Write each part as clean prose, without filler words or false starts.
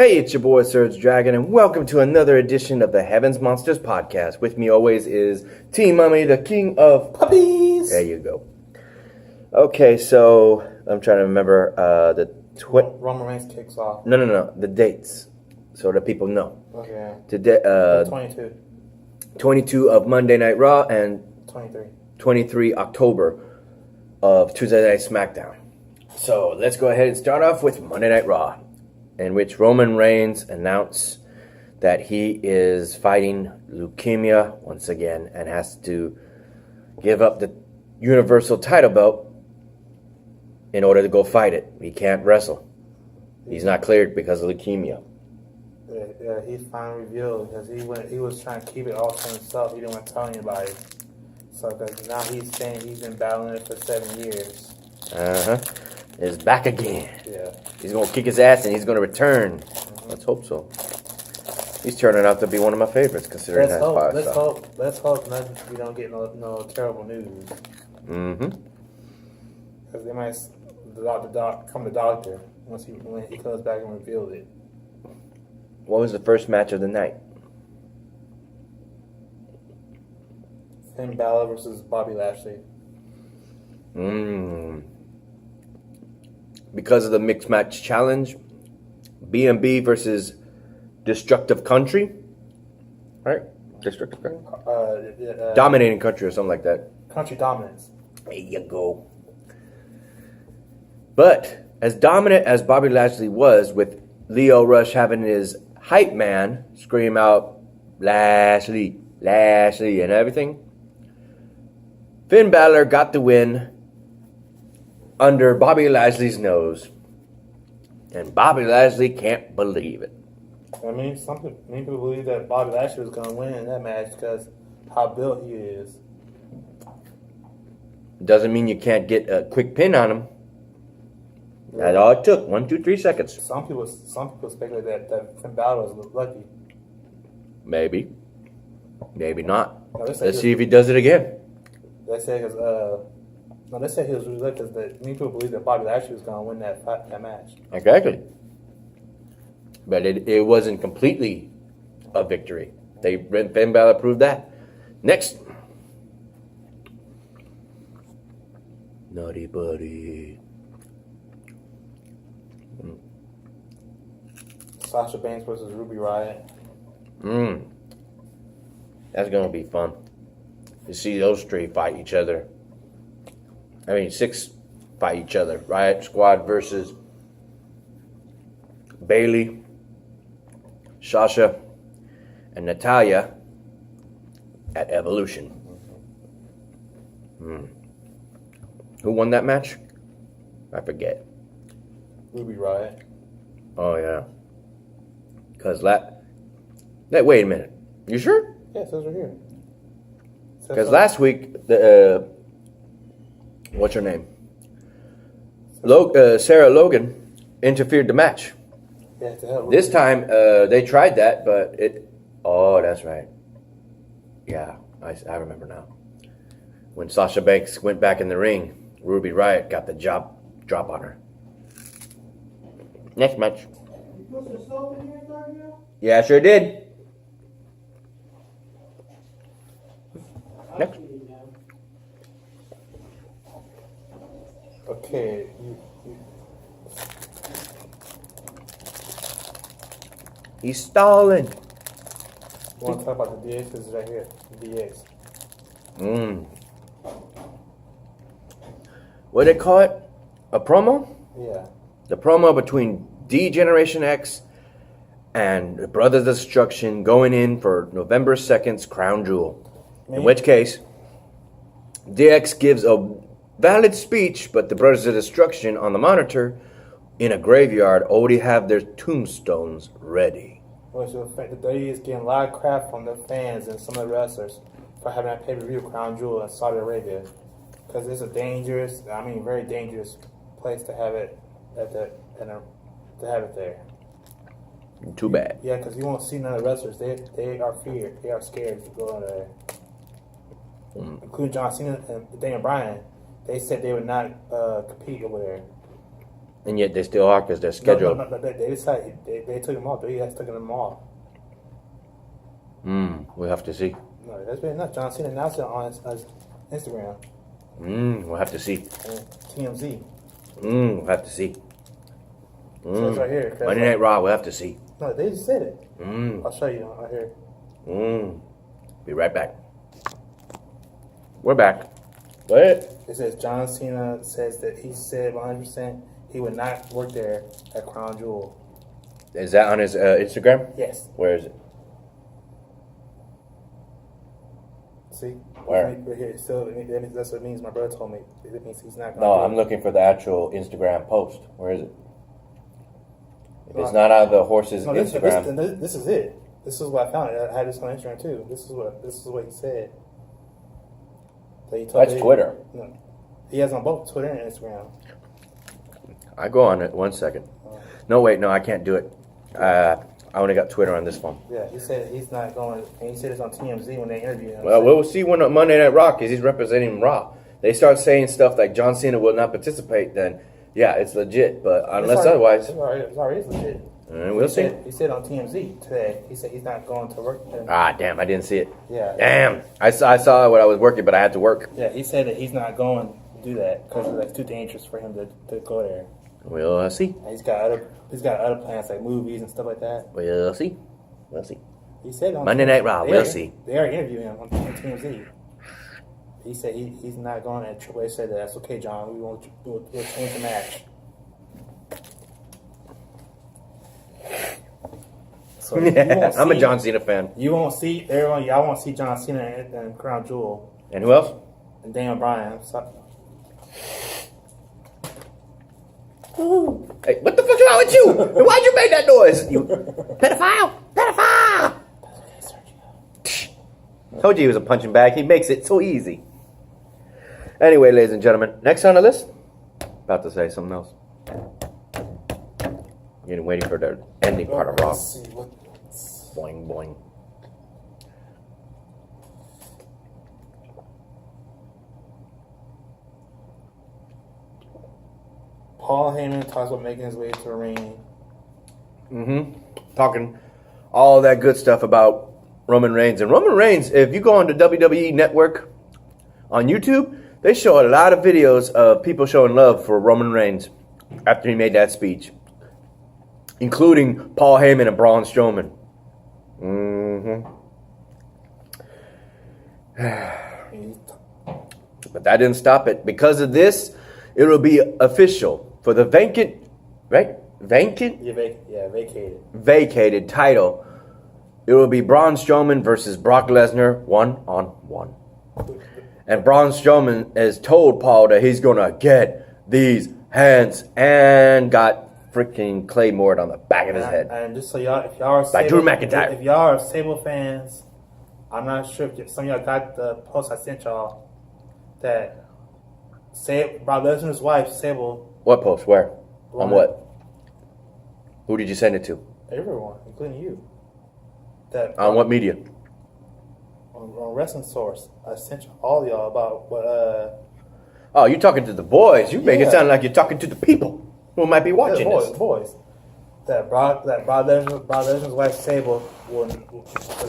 Hey, it's your boy SergDragon, and welcome to another edition of the Heavens Monsters podcast. With me always is Team Mummy, the king of puppies. There you go. Okay, so I'm trying to remember Roman Reigns kicks off. No, the dates, so that people know. Okay. Today, 22. 22 of Monday Night Raw and 23 October of Tuesday Night Smackdown. So let's go ahead and start off with Monday Night Raw, in which Roman Reigns announced that he is fighting leukemia once again and has to give up the Universal title belt in order to go fight it. He can't wrestle. He's not cleared because of leukemia. Yeah, he's finally revealed because he was trying to keep it all to himself. He didn't want to tell anybody. So now he's saying he's been battling it for 7 years. Is back again. Yeah. He's going to kick his ass and he's going to return. Mm-hmm. Let's hope so. He's turning out to be one of my favorites, considering that spot. Let's hope we don't get no terrible news. Mm-hmm. Because they might come to doctor when he comes back and reveals it. What was the first match of the night? Finn Balor versus Bobby Lashley. Because of the mixed match challenge, B&B versus Destructive Country, right? Destructive Country? Dominating Country or something like that. Country Dominance. There you go. But as dominant as Bobby Lashley was, with Lio Rush having his hype man scream out, Lashley, Lashley, and everything, Finn Balor got the win under Bobby Lashley's nose. And Bobby Lashley can't believe it. I mean, many people believe that Bobby Lashley was going to win in that match because how built he is. Doesn't mean you can't get a quick pin on him. Yeah. That's all it took. 1, 2, 3 seconds. Some people speculate that Finn Balor was lucky. Maybe. Maybe not. No, Let's see if he does it again. They say he was really lucky because many people believe that Bobby Lashley was going to win that match. Exactly. But it wasn't completely a victory. Finn Balor proved that. Next. Naughty buddy. Sasha Banks versus Ruby Riott. That's going to be fun. To see those three fight each other. 6 fight each other. Riot Squad versus Bayley, Sasha, and Natalya at Evolution. Who won that match? I forget. Ruby Riott. Oh, yeah. Because wait a minute. You sure? Yeah, it says right here. Because last week, what's her name? Sarah Logan interfered the match. Yeah, to hell. This time, they tried that, but oh, that's right. Yeah, I remember now. When Sasha Banks went back in the ring, Ruby Riott got the drop on her. Next match. You put some soap in here, Sergio? Yeah, I sure did. Next. Okay. He's stalling. You want to talk about the DX? This is right here. The DX. What do they call it? A promo? Yeah. The promo between D-Generation X and the Brothers of Destruction going in for November 2nd's Crown Jewel. In which case, DX gives a valid speech, but the Brothers of Destruction on the monitor in a graveyard already have their tombstones ready. Which will affect the WWE is getting a lot of crap from the fans and some of the wrestlers for having that pay-per-view Crown Jewel in Saudi Arabia. Because it's a very dangerous place to have it to have it there. Too bad. Yeah, because you won't see none of the wrestlers. They are feared. They are scared to go in there. Including John Cena and Daniel Bryan. They said they would not compete over there. And yet they still are because they're scheduled. No, they decided they took him off. They has taken him off. We'll have to see. No, that's been enough. John Cena announced it on his Instagram. We'll have to see. And TMZ. We'll have to see. So it's right here. Monday Night Raw, we'll have to see. No, they just said it. I'll show you right here. Be right back. We're back. What? It says John Cena says that he said 100% he would not work there at Crown Jewel. Is that on his Instagram? Yes. Where is it? See? Where? Right here. So that's what it means. My brother told me. It means he's not going to No, I'm looking for the actual Instagram post. Where is it? If it's not out of the horse's Instagram. This is it. This is what I found. I had this on Instagram too. This is what he said. That's Twitter. No, he has on both Twitter and Instagram. I go on it. 1 second. No, wait. No, I can't do it. I only got Twitter on this phone. Yeah, he said he's not going. And he said it's on TMZ when they interviewed him. Well, we'll see when on Monday Night Raw because he's representing Raw. They start saying stuff like John Cena will not participate, then yeah, it's legit. But unless otherwise, it's already legit. We'll see. He said on TMZ today. He said he's not going to work. Damn! I didn't see it. Yeah. Damn! I saw it when I was working, but I had to work. Yeah, he said that he's not going to do that because it's too dangerous for him to go there. We'll see. And he's got other plans like movies and stuff like that. We'll see. We'll see. He said on Monday Night Raw. We'll see. They already interviewed him on TMZ. He said he's not going. And Triple H said that's okay, John. We'll change the match. So I'm a John Cena fan. You won't see everyone. Y'all won't see John Cena and Crown Jewel. And who else? And Daniel Bryan. So, hey, what the fuck's wrong with you? Why'd you make that noise? You pedophile! Pedophile! Told you he was a punching bag. He makes it so easy. Anyway, ladies and gentlemen, next on the list. About to say something else. Getting waiting for the ending part of Raw. Let's see what. Boing boing. Paul Heyman talks about making his way to the ring. Talking all that good stuff about Roman Reigns. And Roman Reigns, if you go on the WWE Network on YouTube, they show a lot of videos of people showing love for Roman Reigns after he made that speech, including Paul Heyman and Braun Strowman. But that didn't stop it. Because of this, it will be official for the vacated title. It will be Braun Strowman versus Brock Lesnar 1-on-1. And Braun Strowman has told Paul that he's gonna get these hands and got freaking Claymored on the back of his head. And just so y'all, if y'all are by Drew McIntyre. If y'all are Sable fans, I'm not sure if some of y'all got the post I sent y'all that Brock Lesnar's wife, Sable. What post? Where? On what? Who did you send it to? Everyone, including you. On what media? On Wrestling Source. I sent all y'all about what. Oh, you're talking to the boys. You make it sound like you're talking to the people who might be watching this. Boys. That Brock Lesnar's wife Sable was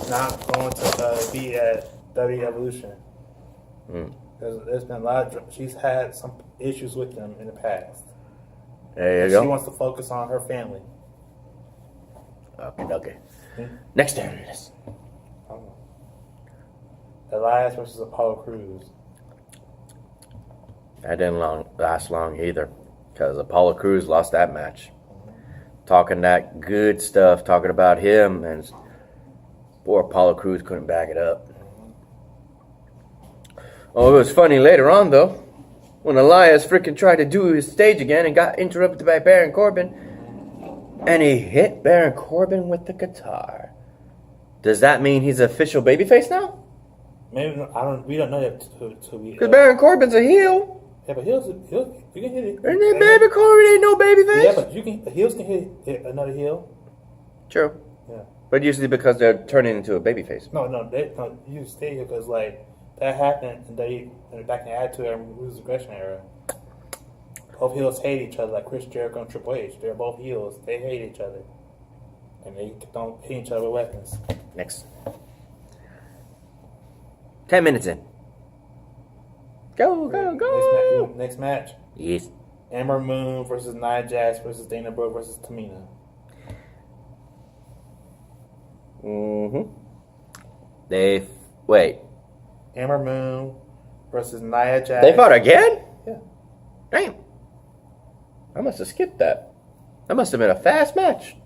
not going to be at WWE Evolution. There's been a lot of. She's had some issues with them in the past. There you go. She wants to focus on her family. Okay. Next on this. Elias versus Apollo Crews. That didn't last long either, because Apollo Crews lost that match. Talking that good stuff, talking about him, and poor Apollo Crews couldn't back it up. Oh, it was funny later on, though, when Elias freaking tried to do his stage again and got interrupted by Baron Corbin, and he hit Baron Corbin with the guitar. Does that mean he's official babyface now? Maybe we don't know that till we. Because Baron Corbin's a heel. Yeah, but heels you can hit it. And then Baron Corbin ain't no babyface. Yeah, but heels can hit another heel. True. Yeah. But usually because they're turning into a babyface. No, you stay here because like that happened and back in the Attitude Era, Ruthless Aggression era. both heels hate each other, like Chris Jericho and Triple H. They're both heels. They hate each other. And they don't hit each other with weapons. Next. 10 minutes in. Go, go, go. Next match. Yes. Ember Moon versus Nia Jax versus Dana Brooke versus Tamina. Wait. Ember Moon versus Nia Jax. They fought again? Yeah. Damn. I must have skipped that. That must have been a fast match.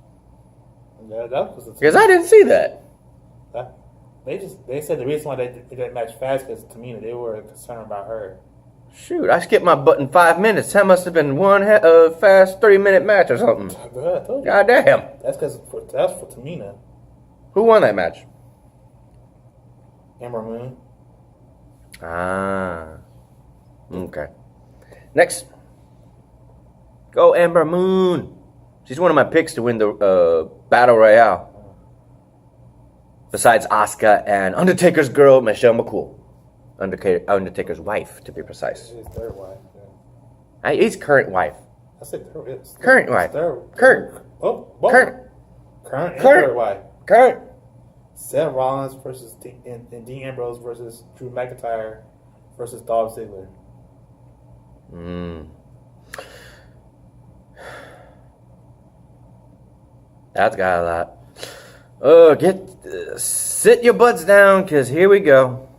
Yeah, that was Because I didn't see that. They said the reason why they did that match fast because Tamina, they were concerned about her. Shoot, I skipped my button 5 minutes. That must have been one fast 30-minute match or something. Good, I told you. God damn. That's for Tamina. Who won that match? Ember Moon. Ah. Okay. Next. Go Ember Moon. She's one of my picks to win the Battle Royale. Besides Asuka and Undertaker's girl, Michelle McCool. Undertaker's wife, to be precise. His third wife. Yeah. His current wife. I said third. Current wife. Current. Current and third wife. Current. Seth Rollins versus and Dean Ambrose versus Drew McIntyre versus Dolph Ziggler. That's got a lot. Sit your butts down, because here we go.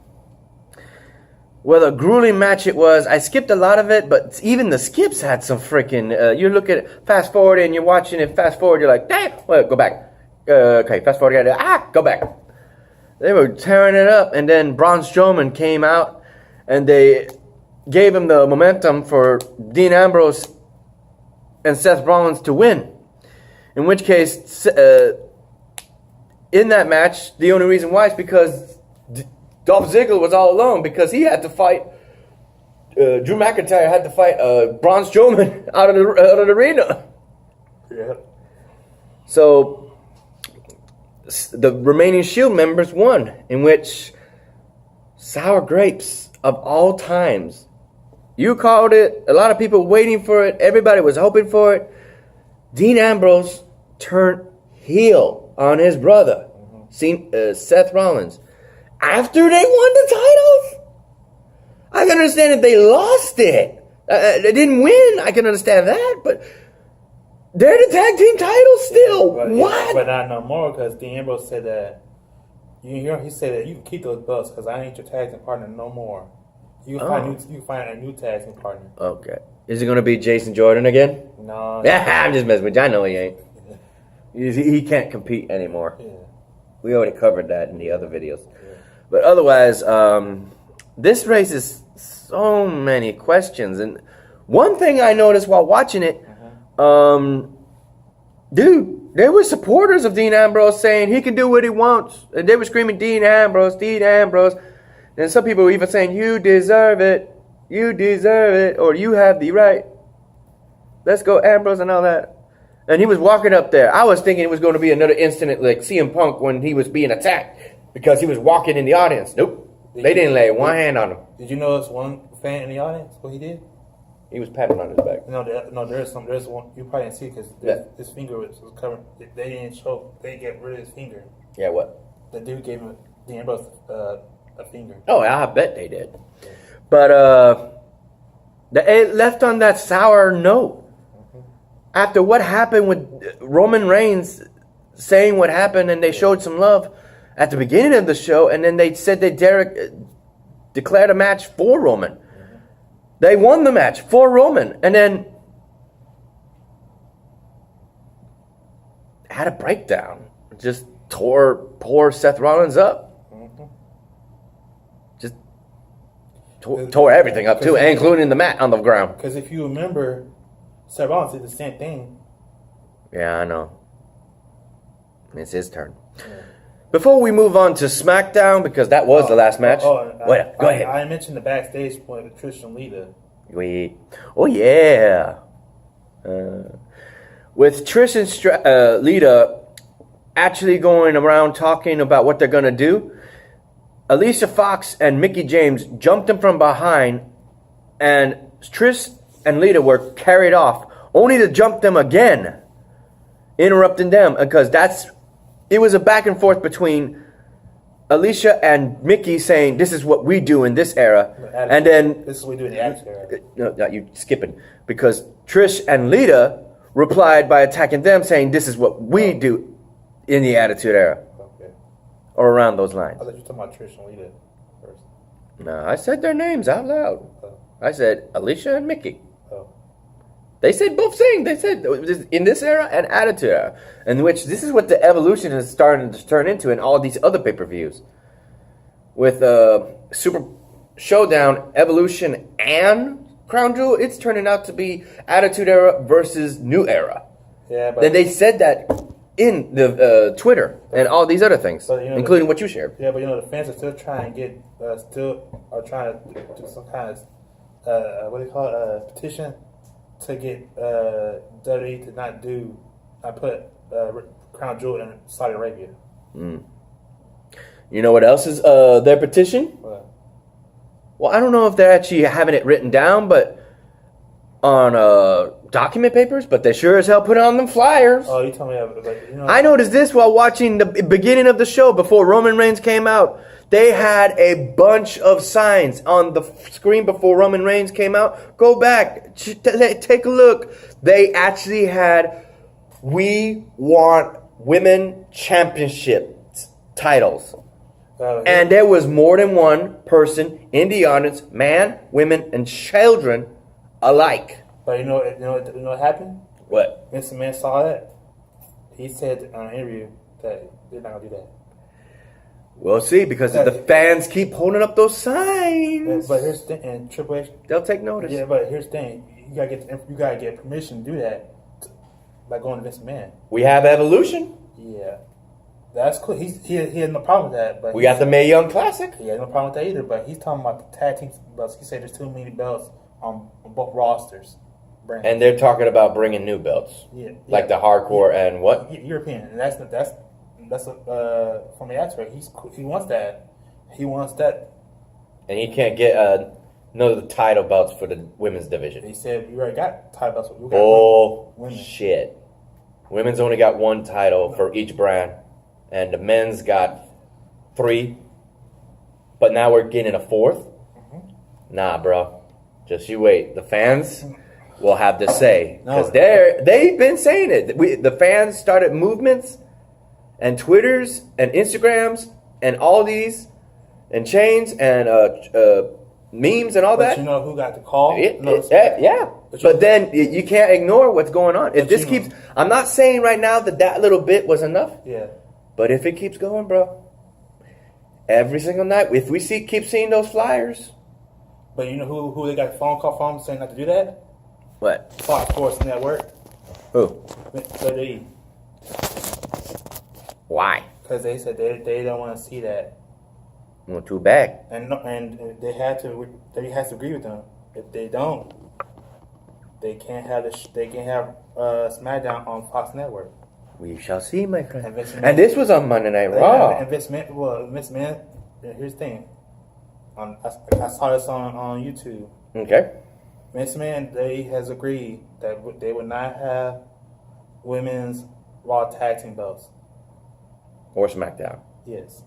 What a grueling match it was. I skipped a lot of it, but even the skips had some freaking... you look at it, fast forward, and you're watching it fast forward, you're like, damn, well, go back. Okay, fast forward again, go back. They were tearing it up, and then Braun Strowman came out, and they gave him the momentum for Dean Ambrose and Seth Rollins to win. In which case, in that match, the only reason why is because Dolph Ziggler was all alone, because he had to fight, Drew McIntyre had to fight Braun Strowman out of the arena. Yeah. So the remaining Shield members won, in which sour grapes of all times. You called it. A lot of people waiting for it. Everybody was hoping for it. Dean Ambrose turned heel on his brother, Seth Rollins, after they won the titles. I can understand if they lost it. They didn't win. I can understand that, but they're the tag team titles still. What? But not no more, because Dean Ambrose said that. You hear he said that you can keep those belts because I ain't your tag team partner no more. You can find a new tag team partner. Okay. Is it going to be Jason Jordan again? No. Yeah, I'm just messing with you. I know he ain't. He can't compete anymore. Yeah. We already covered that in the other videos. Yeah. But otherwise, this raises so many questions. And one thing I noticed while watching it, dude, there were supporters of Dean Ambrose saying he can do what he wants. And they were screaming, Dean Ambrose, Dean Ambrose. And some people were even saying, you deserve it. You deserve it. Or you have the right. Let's go, Ambrose, and all that. And he was walking up there. I was thinking it was going to be another incident like CM Punk when he was being attacked because he was walking in the audience. Nope. They didn't lay one hand on him. Did you notice one fan in the audience? What he did? He was patting on his back. No, there's one. You probably didn't see because his finger was covered. They didn't show. They get rid of his finger. Yeah, what? The dude gave him Dean Ambrose a finger. Oh, I bet they did. Yeah. But it left on that sour note. After what happened with Roman Reigns saying what happened, and they showed some love at the beginning of the show, and then they said that Derek declared a match for Roman. They won the match for Roman, and then had a breakdown. Just tore poor Seth Rollins up. Just tore everything up too, including the mat on the ground. Because if you remember, Seth Rollins did the same thing. Yeah, I know. It's his turn. Yeah. Before we move on to SmackDown, because that was the last match. Go ahead. I mentioned the backstage point with Trish and Lita. Oh, yeah. With Trish and Lita actually going around talking about what they're going to do, Alicia Fox and Mickie James jumped them from behind, and Trish and Lita were carried off, only to jump them again, interrupting them, because it was a back and forth between Alicia and Mickey saying, this is what we do in this era, and then... This is what we do in the Attitude Era. No, you skipping, because Trish and Lita replied by attacking them, saying, this is what we do in the Attitude Era. Okay. Or around those lines. I thought you were talking about Trish and Lita first. No, I said their names out loud. Oh. I said Alicia and Mickey. Oh. They said both things. They said in this era and Attitude Era, in which this is what the evolution is starting to turn into in all these other pay-per-views. With Super Showdown, Evolution, and Crown Jewel, it's turning out to be Attitude Era versus New Era. Yeah, but then they said that in the Twitter and all these other things, including what you shared. Yeah, but the fans are still trying to get, trying to do some kind of, what do you call it, petition to get WWE to not put Crown Jewel in Saudi Arabia. Mm. You know what else is their petition? What? Well, I don't know if they're actually having it written down, but on document papers, but they sure as hell put it on them flyers. Oh, you told me, I noticed this while watching the beginning of the show before Roman Reigns came out. They had a bunch of signs on the screen before Roman Reigns came out. Go back, take a look. They actually had, we want women championship titles. And there was more than one person in the audience, man, women, and children alike. But you know what happened? What? Vince McMahon saw that. He said on an interview that they're not gonna do that. We'll see, because if the fans keep holding up those signs. But here's the thing, and Triple H, they'll take notice. Yeah, but here's the thing: you gotta get permission to do that by going to Vince McMahon. We have Evolution. Yeah, that's cool. He had no problem with that. But we got the Mae Young Classic. He had no problem with that either. But he's talking about the tag team belts. He said there's too many belts on both rosters. And they're talking about bringing new belts. Yeah, like the hardcore and what? European, and that's from the actor. He wants that. He wants that. And he can't get another title belts for the women's division. He said you already got title belts. Bullshit. Women's only got one title for each brand, and the men's got 3. But now we're getting a 4th. Mm-hmm. Nah, bro. Just you wait. The fans will have to say, because they've been saying it. The fans started movements and Twitters and Instagrams and all these and chains and memes and all that. But you know who got the call? Yeah. But then you can't ignore what's going on. If this keeps, I'm not saying right now that little bit was enough. Yeah. But if it keeps going, bro, every single night, if we keep seeing those flyers. But you know who they got a phone call from saying not to do that? What? Fox Sports Network. Who? WWE. Why? Because they said they don't want to see that. Well, too bad. And they has to agree with them. If they don't, they can't have SmackDown on Fox Network. We shall see, my friend. And this was on Monday Night Raw. And Vince McMahon, here's the thing. I saw this on YouTube. Okay. Vince McMahon, they has agreed that they would not have women's Raw tag team belts. Or SmackDown. Yes.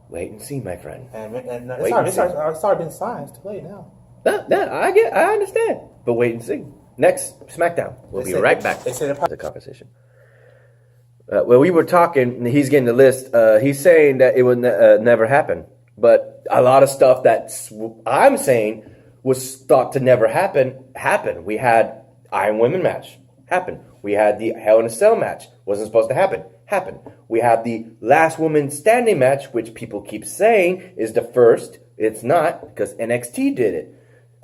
Wait and see, my friend. And it's already been signed. It's too late now. I understand. But wait and see. Next, SmackDown. We'll be right back. They said the conversation. Well, we were talking, he's getting the list. He's saying that it would never happen. But a lot of stuff that I'm saying was thought to never happen, happened. We had Iron Women match, happened. We had the Hell in a Cell match, wasn't supposed to happen, happened. We have the Last Woman Standing match, which people keep saying is the first. It's not, because NXT did it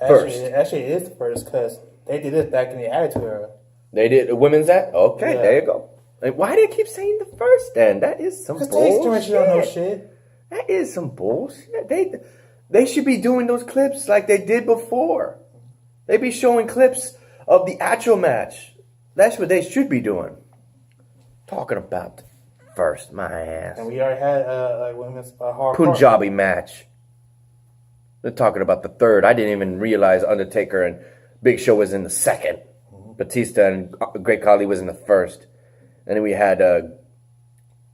first. Actually, it is the first, because they did it back in the Attitude Era. They did a women's that? Okay, yeah. There you go. Like, why do they keep saying the first then? That is some bullshit. Because they don't know shit. That is some bullshit. They should be doing those clips like they did before. They be showing clips of the actual match. That's what they should be doing. Talking about first, my ass. And we already had women's hardcore. Punjabi match. They're talking about the third. I didn't even realize Undertaker and Big Show was in the second. Batista and Great Khali was in the first. And then we had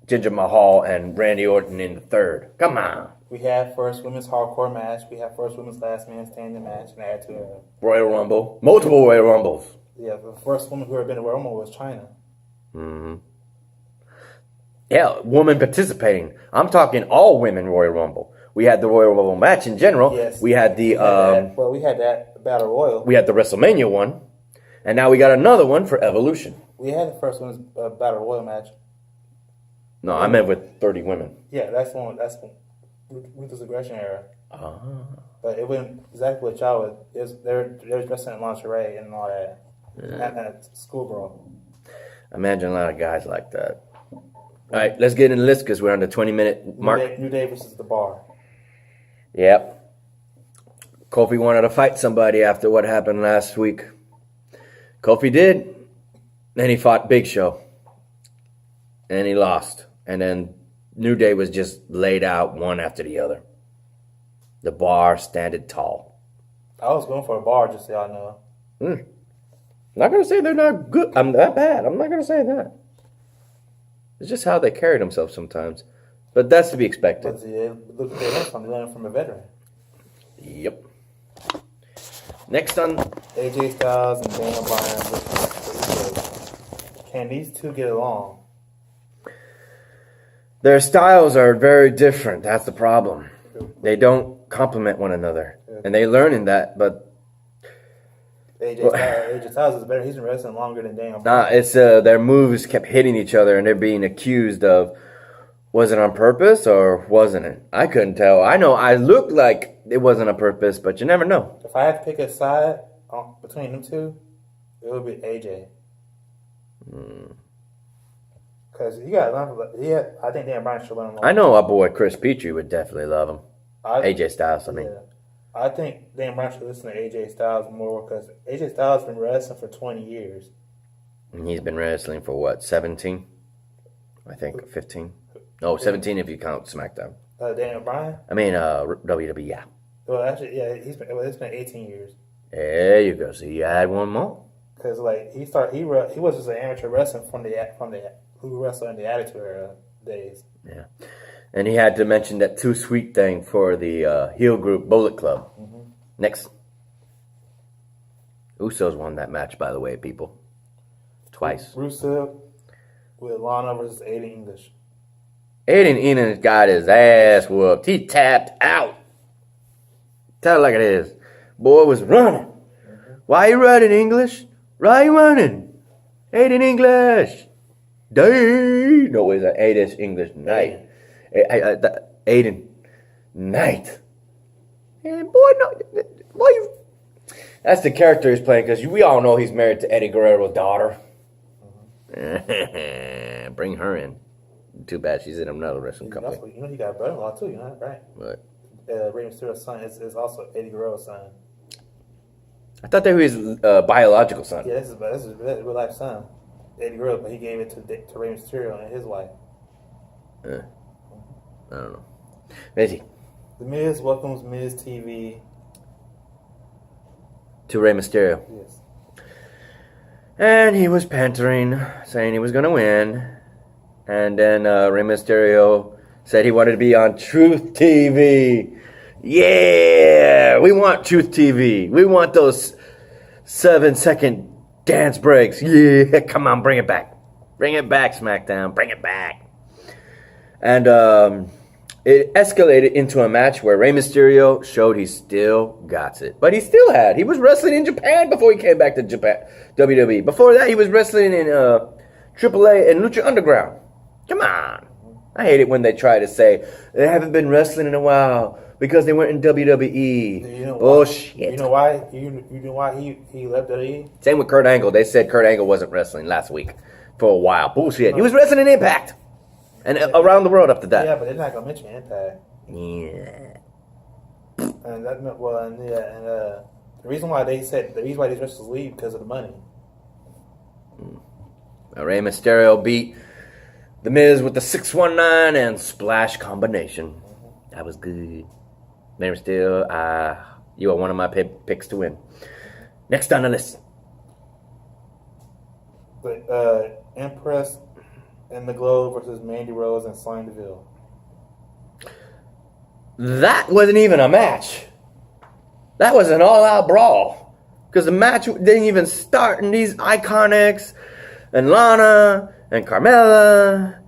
Jinder Mahal and Randy Orton in the third. Come on. We had first women's hardcore match. We had first women's last man standing match, and add to it. Royal Rumble. Multiple Royal Rumbles. Yeah, the first woman who had been in Royal Rumble was China. Mm-hmm. Yeah, woman participating. I'm talking all women Royal Rumble. We had the Royal Rumble match in general. Yes. We had the we had that Battle Royal. we had the WrestleMania one, and now we got another one for Evolution. We had the first women's Battle Royal match. No, I meant with 30 women. Yeah, that's one. That's Ruthless Aggression era. Ah. But it wasn't exactly what y'all was. They're dressing in lingerie and all that. Yeah. And schoolgirl. Imagine a lot of guys like that. All right, let's get into this because we're on the 20-minute mark. New Day versus The Bar. Yep. Kofi wanted to fight somebody after what happened last week. Kofi did. Then he fought Big Show. And he lost. And then New Day was just laid out one after the other. The Bar standing tall. I was going for a Bar, just so y'all know. I'm not going to say they're not good. I'm that bad. I'm not going to say that. It's just how they carry themselves sometimes. But that's to be expected. But see, look at their from. They learned from a veteran. Yep. Next on AJ Styles and Daniel Bryan versus can these two get along? their styles are very different. That's the problem. They don't complement one another. And they learning that, but AJ Styles is better. He's been wrestling longer than Daniel nah, Bryan. it's their moves kept hitting each other, and they're being accused of, was it on purpose or wasn't it? I couldn't tell. I know I looked like it wasn't on purpose, but you never know. If I had to pick a side between them two, it would be AJ. Because you got to learn from I think Daniel Bryan should learn more. I know our boy Chris Petrie would definitely love him. AJ Styles, I mean. Yeah. I think Daniel Bryan should listen to AJ Styles more because AJ Styles has been wrestling for 20 years. And he's been wrestling for what, 17? I think 15. No, 17 if you count SmackDown. Daniel Bryan? I mean, WWE, yeah. Well, actually, yeah, it's been 18 years. There you go. So you add one more. Because like he was just an amateur wrestler who wrestled in the Attitude Era days. Yeah, and he had to mention that Too Sweet thing for the heel group Bullet Club. Mm-hmm. Next, Usos won that match, by the way, people. Twice. Rusev with Lana versus Aiden English. Aiden English got his ass whooped. He tapped out. Tell it like it is. Boy was running. Mm-hmm. Why you running, English? Why you running? Aiden English. Day. No, it's an Aiden English night. Aiden Knight. And boy, no, boy, that's the character he's playing because we all know he's married to Eddie Guerrero's daughter. Mm-hmm. Bring her in. Too bad she's in another wrestling company. Also, he got a brother-in-law too, right? What? Rey Mysterio's son is also Eddie Guerrero's son. I thought that was his biological son. Yeah, this is real life son, Eddie Guerrero, but he gave it to Rey Mysterio and his wife. I don't know. Busy. The Miz welcomes Miz TV to Rey Mysterio. Yes. And he was bantering, saying he was going to win. And then Rey Mysterio said he wanted to be on Truth TV. Yeah! We want Truth TV. We want those 7-second dance breaks. Yeah! Come on, bring it back. Bring it back, SmackDown. Bring it back. And it escalated into a match where Rey Mysterio showed he still got it. But he was wrestling in Japan before he came back to Japan, WWE. Before that, he was wrestling in AAA and Lucha Underground. Come on. I hate it when they try to say they haven't been wrestling in a while because they weren't in WWE. You know bullshit. You know why? You know why he left WWE? Same with Kurt Angle. They said Kurt Angle wasn't wrestling last week for a while. Bullshit. He was wrestling in Impact and around the world after that. Yeah, but they're not gonna mention Impact. Yeah. And the reason why these wrestlers leave because of the money. Rey Mysterio beat The Miz with the 619 and splash combination. That was good. Name still, you are one of my picks to win. Next on the list. The Empress and the Globe versus Mandy Rose and Sonya Deville. That wasn't even a match. That was an all-out brawl. Because the match didn't even start, and these Iconics and Lana and Carmella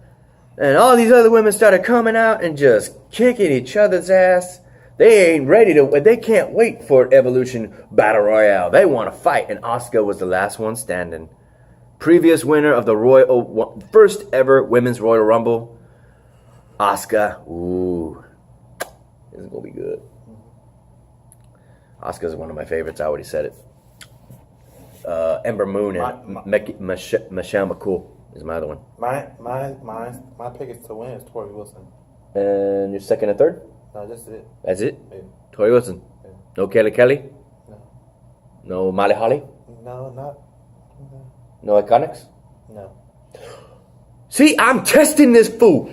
and all these other women started coming out and just kicking each other's ass. They ain't ready to. They can't wait for Evolution Battle Royale. They want to fight, and Asuka was the last one standing. Previous winner of the first ever Women's Royal Rumble. Asuka. Ooh, this is gonna be good. Asuka's one of my favorites. I already said it. Ember Moon and Michelle McCool is my other one. My pick is to win is Tori Wilson. And your second and third? No, that's it. That's it? Yeah. Tori Wilson? Yeah. No Kelly? No. No Molly Holly? No, not. No Iconics? No. See, I'm testing this fool.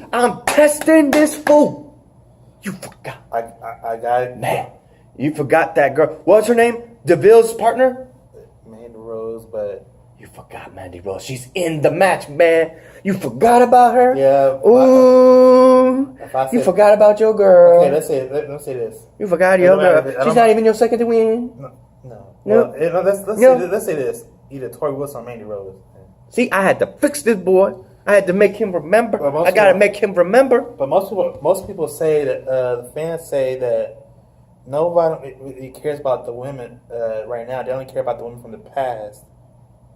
You forgot. I got it. Man, you forgot that girl. What's her name? DeVille's partner? Mandy Rose, but You forgot Mandy Rose. She's in the match, man. You forgot about her? yeah. Ooh. You forgot about your girl. Okay, let's say this. You forgot your girl. She's not even your second to win. No. No. Well, let's say this. Either Tori Wilson or Mandy Rose. See, I had to fix this boy. I had to make him remember. Well, I gotta make him remember. But most people say that the fans say that nobody really cares about the women right now. They only care about the women from the past.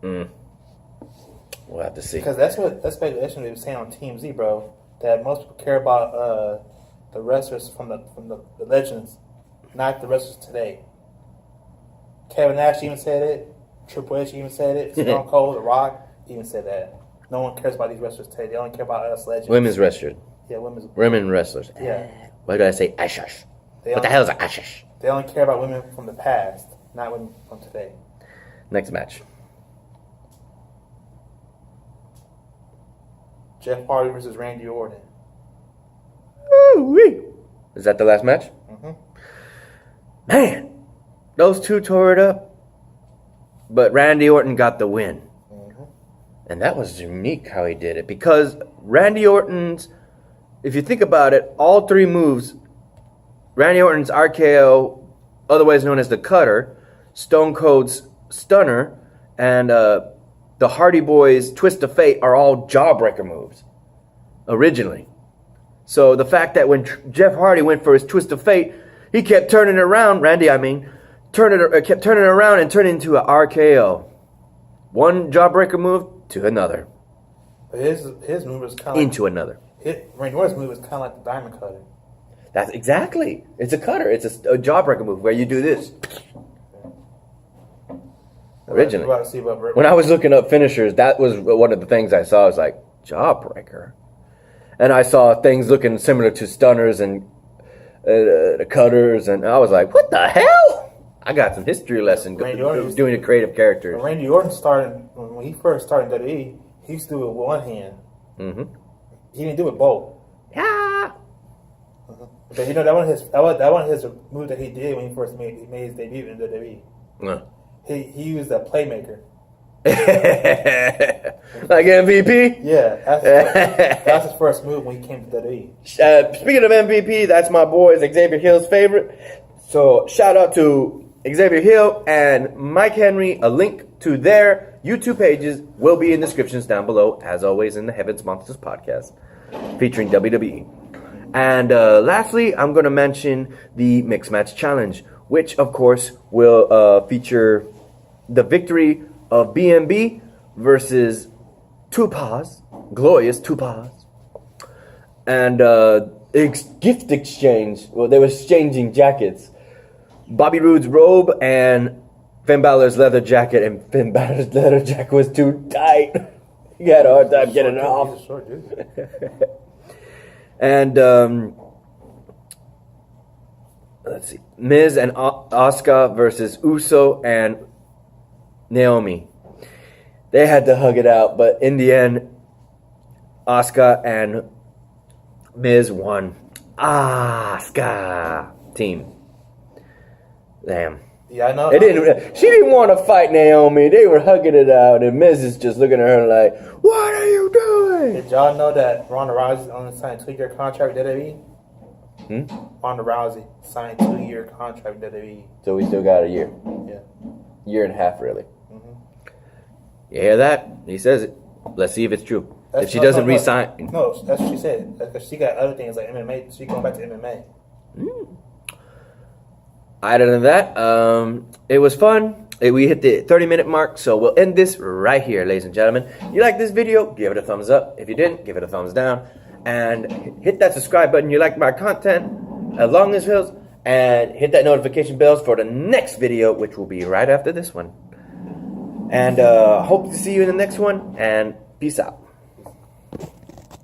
We'll have to see. Because that's speculation they were saying on Team Z, bro. That most people care about the wrestlers from the legends, not the wrestlers today. Kevin Nash even said it. Triple H even said it. Stone Cold, The Rock even said that. No one cares about these wrestlers today. They only care about us legends. Women's wrestlers. Yeah, women wrestlers. Yeah. Why did I say Ashish? What the hell is an Ashish? They only care about women from the past, not women from today. Next match. Jeff Hardy versus Randy Orton. Ooh-wee. Is that the last match? Mm-hmm. Man, those two tore it up. But Randy Orton got the win. Mm-hmm. And that was unique how he did it. Because Randy Orton's, if you think about it, all three moves, Randy Orton's RKO, otherwise known as the Cutter, Stone Cold's Stunner, and the Hardy Boys' Twist of Fate are all jawbreaker moves, originally. So the fact that when Jeff Hardy went for his Twist of Fate, he kept turning it around, kept turning it around and turning into an RKO. One jawbreaker move to another. But his move is kind of into another. Randy Orton's move is kind of like the Diamond Cutter. That's exactly. It's a cutter. It's a jawbreaker move where you do this. Originally. When I was looking up finishers, that was one of the things I saw. I was like, jawbreaker. And I saw things looking similar to stunners and the cutters, and I was like, what the hell? I got some history lesson doing the creative characters. When Randy Orton started, when he first started in WWE, he used to do it with one hand. Mm-hmm. He didn't do it both. Yeah. Mm-hmm. But you know, that one his move that he did when he first made his debut in WWE. He used a playmaker. Like MVP? Yeah, that's his first move when he came to WWE. Speaking of MVP, that's my boy Xavier Hill's favorite. So shout out to Xavier Hill and Mike Henry. A link to their YouTube pages will be in descriptions down below, as always in the Heavens Monsters podcast, featuring WWE. And lastly, I'm going to mention the Mixed Match Challenge, which of course will feature the victory of BMB versus Tupaz, glorious Tupaz, and gift exchange. Well, they were exchanging jackets. Bobby Roode's robe and Finn Balor's leather jacket, and Finn Balor's leather jacket was too tight. He had a hard time getting it off. And let's see, Miz and Asuka versus Uso and Naomi. They had to hug it out, but in the end, Asuka and Miz won. Asuka. team. Damn. Yeah, I know. She didn't want to fight Naomi. They were hugging it out, and Miz is just looking at her like, "What are you doing?" Did y'all know that Ronda Rousey only signed a 2-year contract with WWE? Ronda Rousey signed a 2-year contract with WWE. So we still got a year. Yeah. Year and a half, really. You hear that? He says it. Let's see if it's true. If she doesn't re-sign. No, that's what she said. Because she got other things like MMA. She going back to MMA. Other than that, it was fun. We hit the 30-minute mark, so we'll end this right here, ladies and gentlemen. You like this video? Give it a thumbs up. If you didn't, give it a thumbs down. And hit that subscribe button. You like my content along this hills. And hit that notification bells for the next video, which will be right after this one. And hope to see you in the next one. And peace out.